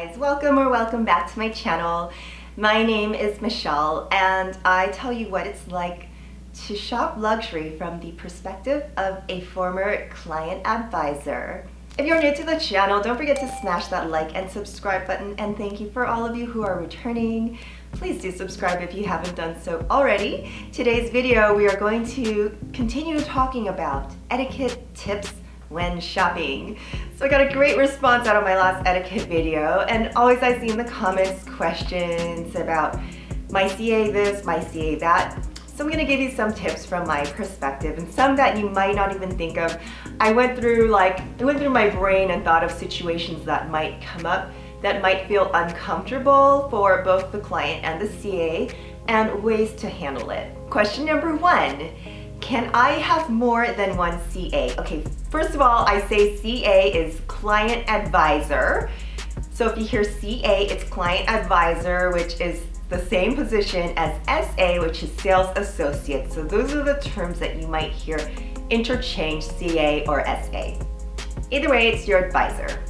guys, welcome back to my channel. My name is Michelle and I tell you what it's like to shop luxury from the perspective of a former client advisor. If you're new to the channel, don't forget to smash that like and subscribe button, and thank you for all of you who are returning. Please do subscribe if you haven't done so already. Today's video we are going to continue talking about etiquette tips when shopping. So I got a great response out of my last etiquette video, and always I see in the comments questions about my CA this, my CA that. So I'm gonna give you some tips from my perspective and some that you might not even think of. I went through my brain and thought of situations that might come up that might feel uncomfortable for both the client and the CA and ways to handle it. Question number one. Can I have more than one CA? Okay, first of all, I say CA is client advisor. So if you hear CA, it's client advisor, which is the same position as SA, which is sales associate. So those are the terms that you might hear interchange, CA or SA. Either way, it's your advisor.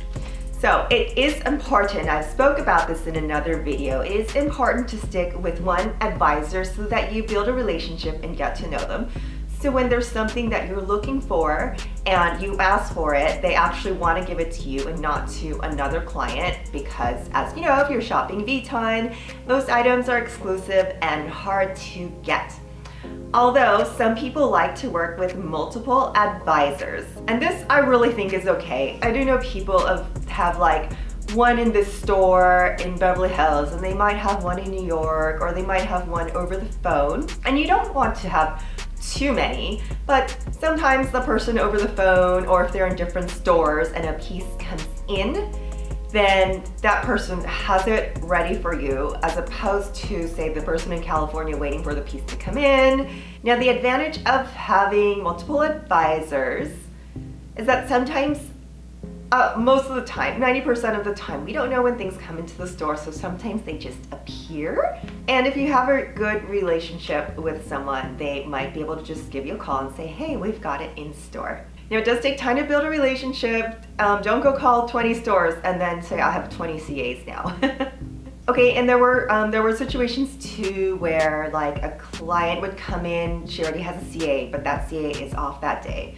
So it is important, I spoke about this in another video, it is important to stick with one advisor so that you build a relationship and get to know them. So when there's something that you're looking for and you ask for it, they actually want to give it to you and not to another client, because as you know, if you're shopping Vuitton, those items are exclusive and hard to get. Although some people like to work with multiple advisors, and this I really think is okay. I do know people have like one in this store in Beverly Hills, and they might have one in New York, or they might have one over the phone, and you don't want to have too many, but sometimes the person over the phone, or if they're in different stores and a piece comes in, then that person has it ready for you, as opposed to, say, the person in California waiting for the piece to come in. Now, the advantage of having multiple advisors is that sometimes, most of the time, 90% of the time, we don't know when things come into the store, so sometimes they just appear. And if you have a good relationship with someone, they might be able to just give you a call and say, hey, we've got it in store. Now, it does take time to build a relationship. Don't go call 20 stores and then say, I have 20 CAs now. Okay, and there were situations too where like a client would come in, she already has a CA, but that CA is off that day.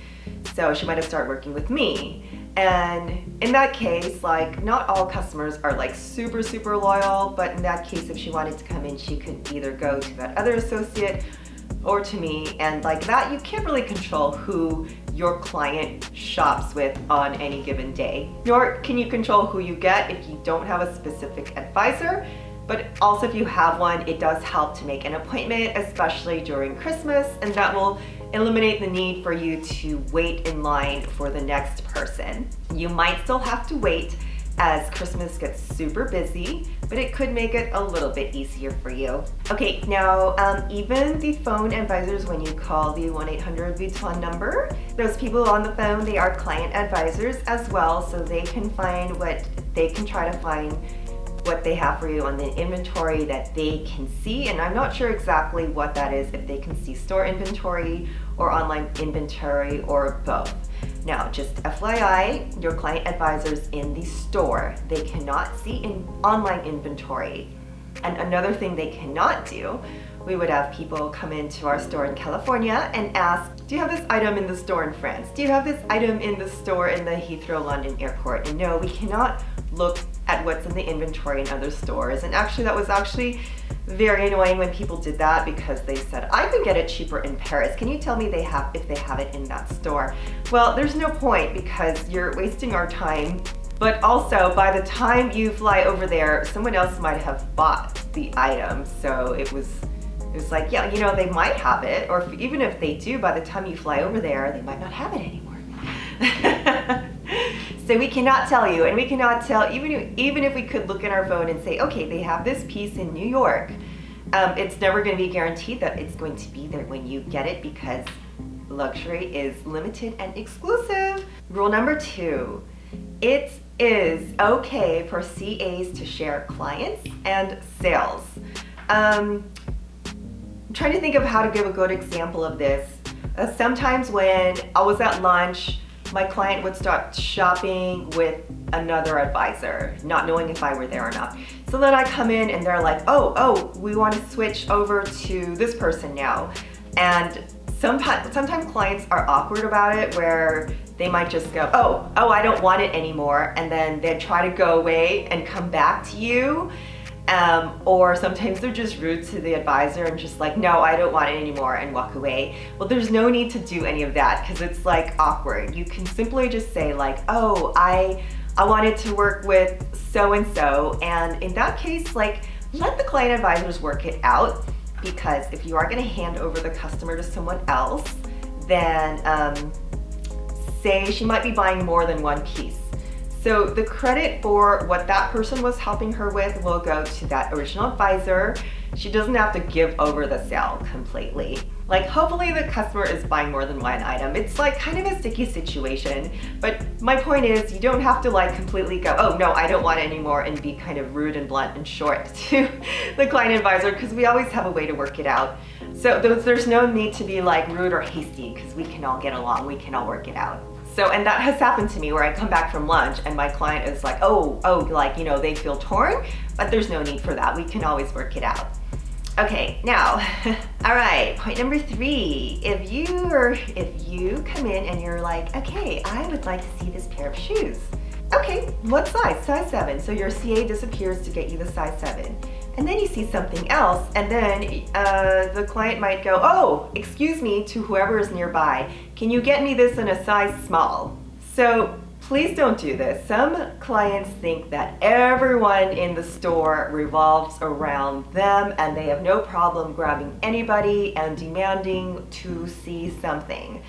So she might have started working with me. And in that case, like, not all customers are like super loyal, but in that case, if she wanted to come in, she could either go to that other associate or to me, and like that, you can't really control who your client shops with on any given day. Nor can you control who you get if you don't have a specific advisor. But also if you have one, it does help to make an appointment, especially during Christmas, and that will eliminate the need for you to wait in line for the next person. You might still have to wait as Christmas gets super busy, but it could make it a little bit easier for you. Okay, now even the phone advisors, when you call the 1-800 Vuitton number, those people on the phone, they are client advisors as well, so they can try to find what they have for you on the inventory that they can see. And I'm not sure exactly what that is, if they can see store inventory or online inventory or both. Now, just FYI, your client advisors in the store, they cannot see in online inventory. And another thing they cannot do, we would have people come into our store in California and ask, do you have this item in the store in France? Do you have this item in the store in the Heathrow London airport? And no, we cannot look at what's in the inventory in other stores. And actually, that was actually very annoying when people did that, because they said, I could get it cheaper in Paris. Can you tell me if they have it in that store? Well, there's no point, because you're wasting our time. But also, by the time you fly over there, someone else might have bought the item. So it was like, yeah, you know, they might have it, or even if they do, by the time you fly over there, they might not have it anymore. So we cannot tell you, and we cannot tell, even if we could look at our phone and say, okay, they have this piece in New York, it's never going to be guaranteed that it's going to be there when you get it, because luxury is limited and exclusive. Rule number 2, it is okay for CAs to share clients and sales. I'm trying to think of how to give a good example of this. Sometimes when I was at lunch my client would start shopping with another advisor, not knowing if I were there or not. So then I come in and they're like, oh, we want to switch over to this person now. And sometimes clients are awkward about it, where they might just go, oh, I don't want it anymore. And then they'd try to go away and come back to you. Or sometimes they're just rude to the advisor and just like, no, I don't want it anymore, and walk away. Well, there's no need to do any of that because it's like awkward. You can simply just say like, oh, I wanted to work with so-and-so. And in that case, like, let the client advisors work it out, because if you are going to hand over the customer to someone else, then say she might be buying more than one piece. So the credit for what that person was helping her with will go to that original advisor. She doesn't have to give over the sale completely. Like, hopefully the customer is buying more than one item. It's like kind of a sticky situation, but my point is you don't have to like completely go, oh no, I don't want it anymore, and be kind of rude and blunt and short to the client advisor, because we always have a way to work it out. So there's no need to be like rude or hasty, because we can all get along, we can all work it out. So, and that has happened to me where I come back from lunch and my client is like, oh, like, you know, they feel torn, but there's no need for that. We can always work it out. Okay, now, all right, point number 3. If you come in and you're like, okay, I would like to see this pair of shoes. Okay, what size? Size 7. So your CA disappears to get you the size 7. And then you see something else, and then the client might go, oh, excuse me, to whoever is nearby, can you get me this in a size small? So please don't do this. Some clients think that everyone in the store revolves around them, and they have no problem grabbing anybody and demanding to see something.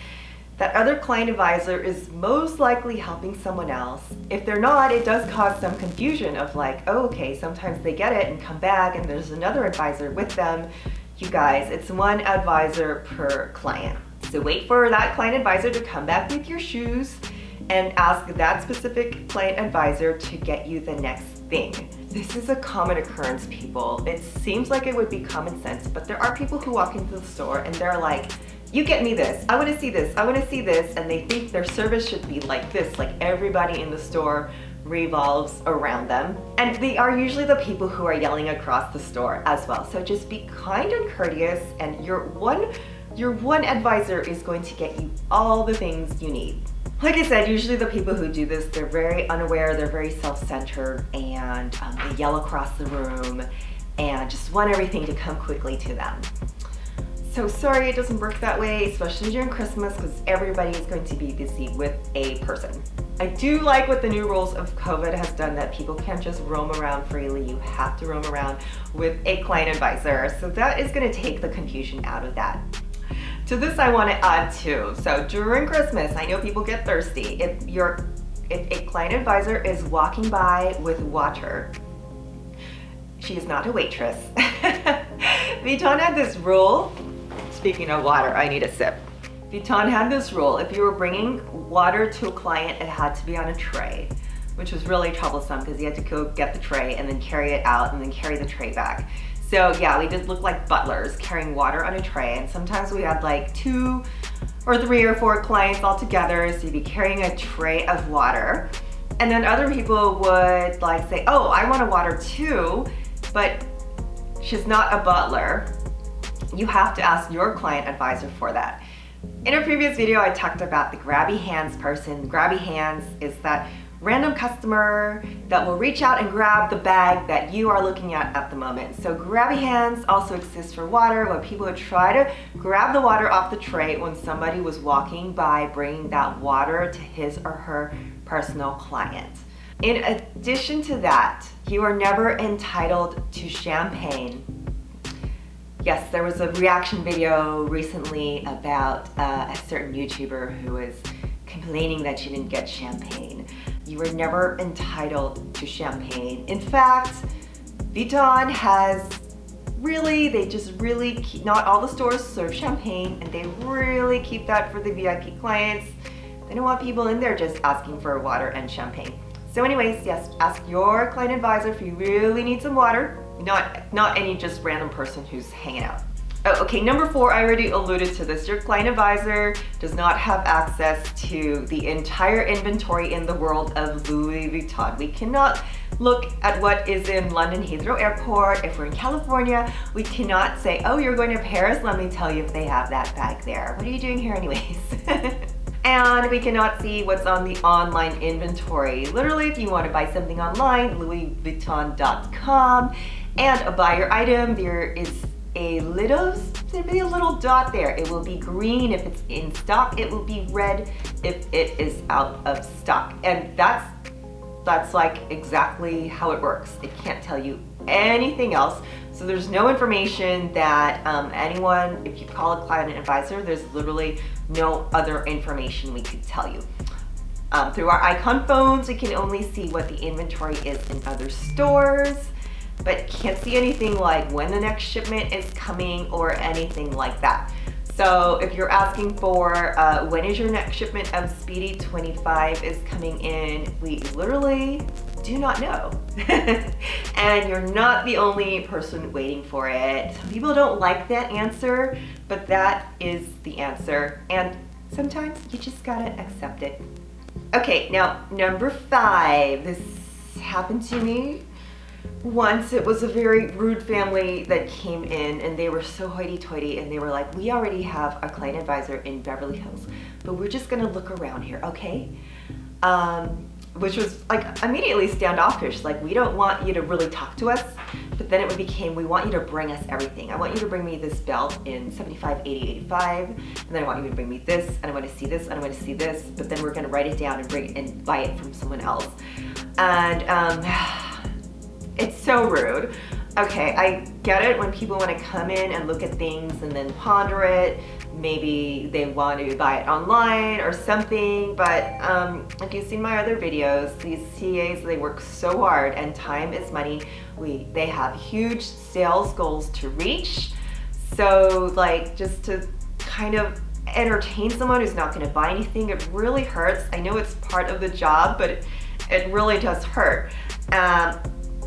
That other client advisor is most likely helping someone else. If they're not, it does cause some confusion of like, oh, okay, sometimes they get it and come back and there's another advisor with them. You guys, it's one advisor per client. So wait for that client advisor to come back with your shoes and ask that specific client advisor to get you the next thing. This is a common occurrence, people. It seems like it would be common sense, but there are people who walk into the store and they're like, you get me this, I want to see this, I want to see this, and they think their service should be like this, like everybody in the store revolves around them. And they are usually the people who are yelling across the store as well. So just be kind and courteous, and your one advisor is going to get you all the things you need. Like I said, usually the people who do this, they're very unaware, they're very self-centered, and they yell across the room and just want everything to come quickly to them. So sorry it doesn't work that way, especially during Christmas, because everybody is going to be busy with a person. I do like what the new rules of COVID has done, that people can't just roam around freely. You have to roam around with a client advisor. So that is going to take the confusion out of that. To this I want to add too. So during Christmas, I know people get thirsty. If a client advisor is walking by with water, she is not a waitress. Vuitton had this rule. Speaking of water, I need a sip. Vuitton had this rule. If you were bringing water to a client, it had to be on a tray, which was really troublesome because you had to go get the tray and then carry it out and then carry the tray back. So yeah, we just looked like butlers carrying water on a tray, and sometimes we had like 2 or 3 or 4 clients all together, so you'd be carrying a tray of water. And then other people would like say, oh, I want a water too, but she's not a butler. You have to ask your client advisor for that. In a previous video, I talked about the grabby hands person. Grabby hands is that random customer that will reach out and grab the bag that you are looking at the moment. So grabby hands also exists for water, where people would try to grab the water off the tray when somebody was walking by bringing that water to his or her personal client. In addition to that, you are never entitled to champagne. Yes, there was a reaction video recently about a certain YouTuber who was complaining that she didn't get champagne. You were never entitled to champagne. In fact, Vuitton has not all the stores serve champagne, and they really keep that for the VIP clients. They don't want people in there just asking for water and champagne. So anyways, yes, ask your client advisor if you really need some water. Not any just random person who's hanging out. Oh, okay, number 4, I already alluded to this. Your client advisor does not have access to the entire inventory in the world of Louis Vuitton. We cannot look at what is in London Heathrow Airport. If we're in California, we cannot say, oh, you're going to Paris? Let me tell you if they have that bag there. What are you doing here anyways? And we cannot see what's on the online inventory. Literally, if you want to buy something online, louisvuitton.com, and buy your item, there is there'll be a little dot there. It will be green if it's in stock. It will be red if it is out of stock. And that's like exactly how it works. It can't tell you anything else. So there's no information that anyone, if you call a client advisor, there's literally no other information we could tell you. Through our icon phones, we can only see what the inventory is in other stores, but can't see anything like when the next shipment is coming or anything like that. So if you're asking for when is your next shipment of Speedy 25 is coming in, we literally do not know. And you're not the only person waiting for it. Some people don't like that answer, but that is the answer. And sometimes you just gotta accept it. Okay, now number 5. This happened to me once. It was a very rude family that came in, and they were so hoity-toity, and they were like, we already have a client advisor in Beverly Hills, but we're just gonna look around here, okay? Which was like immediately standoffish, like we don't want you to really talk to us, but then it became, we want you to bring us everything. I want you to bring me this belt in 75, 80, 85, and then I want you to bring me this, and I want to see this, and I want to see this, but then we're gonna write it down and bring it and buy it from someone else. And it's so rude. Okay, I get it when people want to come in and look at things and then ponder it. Maybe they want to buy it online or something, but like you've seen my other videos, these CAs, they work so hard, and time is money. They have huge sales goals to reach. So like, just to kind of entertain someone who's not going to buy anything, it really hurts. I know it's part of the job, but it really does hurt.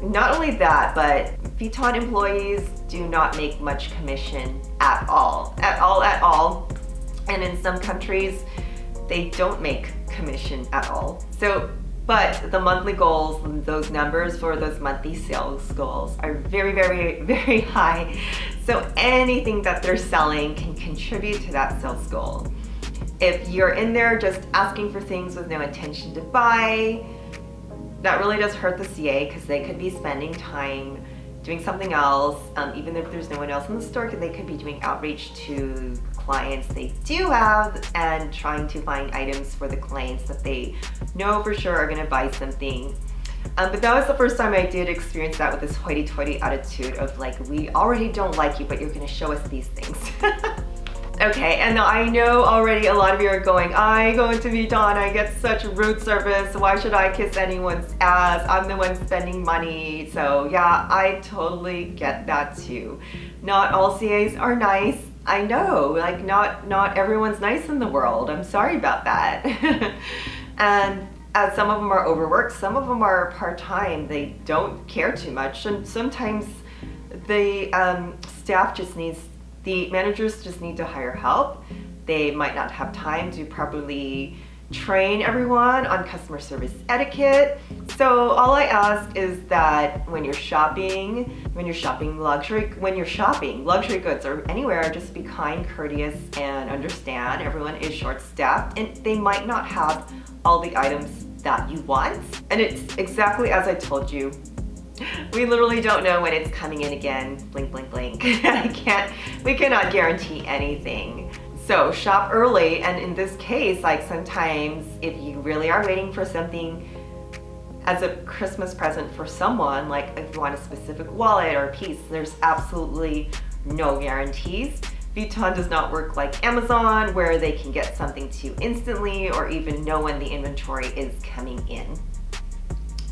Not only that, but Vuitton employees do not make much commission at all. And in some countries, they don't make commission at all. So, but the monthly goals, those numbers for those monthly sales goals are very, very, very high. So anything that they're selling can contribute to that sales goal. If you're in there just asking for things with no intention to buy, that really does hurt the CA, because they could be spending time doing something else. Even if there's no one else in the store, they could be doing outreach to clients they do have and trying to find items for the clients that they know for sure are gonna buy something. But that was the first time I did experience that, with this hoity-toity attitude of like, we already don't like you, but you're gonna show us these things. Okay, and now I know already a lot of you are going, I go into Vuitton, I get such rude service, why should I kiss anyone's ass? I'm the one spending money. So yeah, I totally get that too. Not all CAs are nice. I know, like not everyone's nice in the world. I'm sorry about that. And some of them are overworked, some of them are part-time, they don't care too much, and sometimes the staff just needs, the managers just need to hire help. They might not have time to properly train everyone on customer service etiquette. So all I ask is that when you're shopping luxury goods or anywhere, just be kind, courteous, and understand everyone is short-staffed and they might not have all the items that you want. And it's exactly as I told you. We literally don't know when it's coming in again. Blink, blink, blink. We cannot guarantee anything. So shop early, and in this case, like sometimes if you really are waiting for something as a Christmas present for someone, like if you want a specific wallet or a piece, there's absolutely no guarantees. Vuitton does not work like Amazon, where they can get something to you instantly or even know when the inventory is coming in.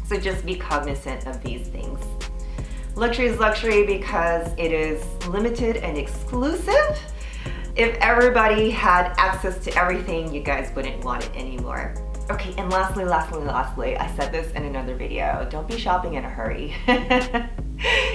So just be cognizant of these things. Luxury is luxury because it is limited and exclusive. If everybody had access to everything, you guys wouldn't want it anymore. Okay, and lastly, I said this in another video, don't be shopping in a hurry.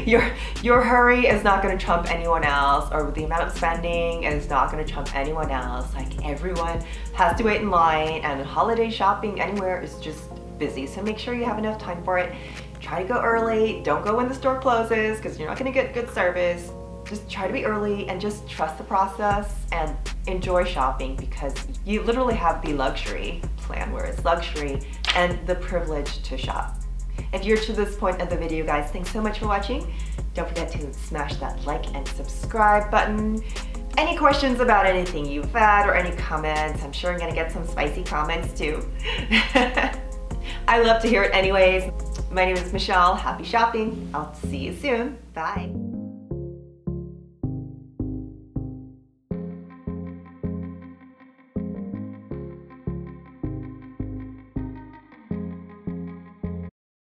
Your hurry is not going to trump anyone else, or the amount of spending is not going to trump anyone else. Like, everyone has to wait in line, and holiday shopping anywhere is just busy. So make sure you have enough time for it. Try to go early. Don't go when the store closes because you're not going to get good service. Just try to be early and just trust the process and enjoy shopping, because you literally have the luxury plan where it's luxury and the privilege to shop. If you're to this point of the video, guys, thanks so much for watching. Don't forget to smash that like and subscribe button. Any questions about anything you've had or any comments? I'm sure I'm gonna get some spicy comments too. I love to hear it anyways. My name is Michelle. Happy shopping. I'll see you soon. Bye.